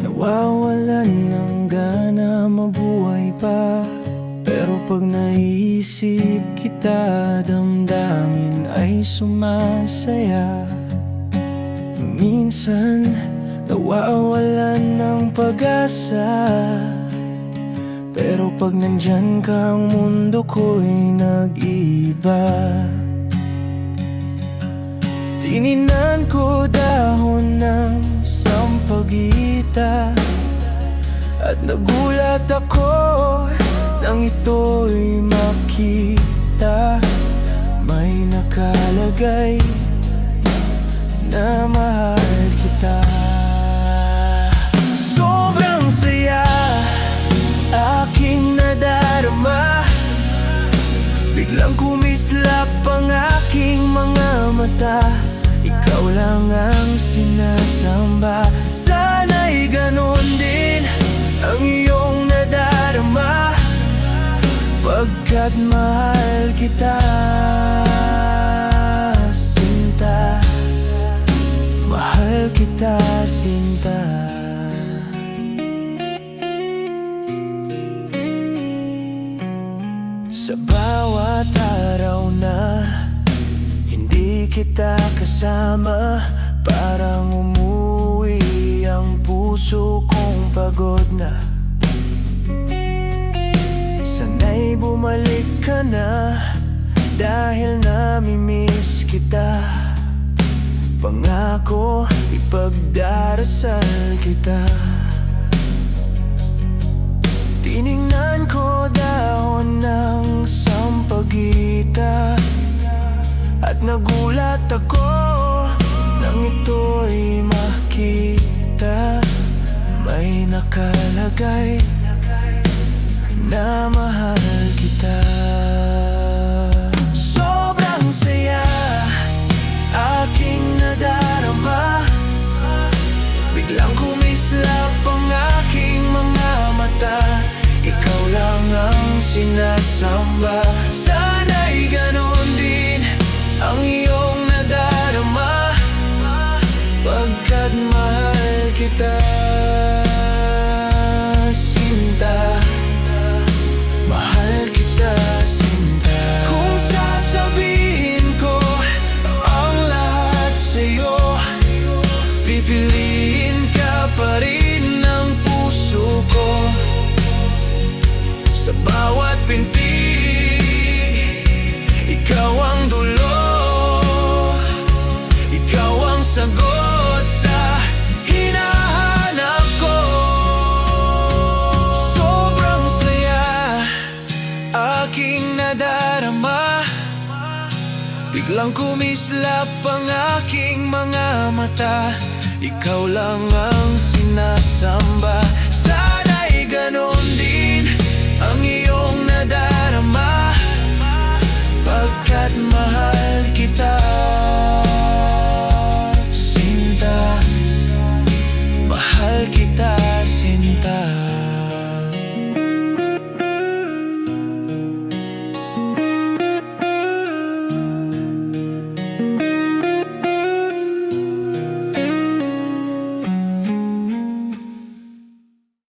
Nawawalan ng gana mabuhay pa, pero pag naisip kita, damdamin ay sumasaya. Minsan nawawalan ng pag-asa, pero pag nandyan ka, ang mundo ko'y nag-iba. Tininan ko dahon ng sampagita, at nagulat ako nang ito'y makita. May nakalagay na mahal kita. Sobrang saya aking nadarama, biglang kumislap ang aking mga mata. Ikaw lang ang sinasamba, sana'y ganon din ang iyong nadarama, pagkat mahal kita, sinta. Mahal kita, sinta. Sa bawat araw na hindi kita kasama, parang umuwi ang puso kong pagod na. Sana'y bumalik ka na, dahil namimiss kita. Pangako, ipagdarasal kita. Tiningnan ko dahon ng sampagita, at nagulat ako nang ito'y makita. May nakalagay na mahal kita. Sobrang saya aking nadarama, biglang kumislap ang aking mga mata. Ikaw lang ang sinasamba, sana'y ganon din ang iyong nadarama, pagkat mahal kita, sinta. Mahal kita, sinta. Kung sasabihin ko ang lahat sa'yo, pipiliin ka pa rin ng puso ko. Sa bawat pinti, ikaw ang dulo, ikaw ang sagot sa hinahanap ko. Sobrang saya aking nadarama, biglang kumislap ang aking mga mata. Ikaw lang ang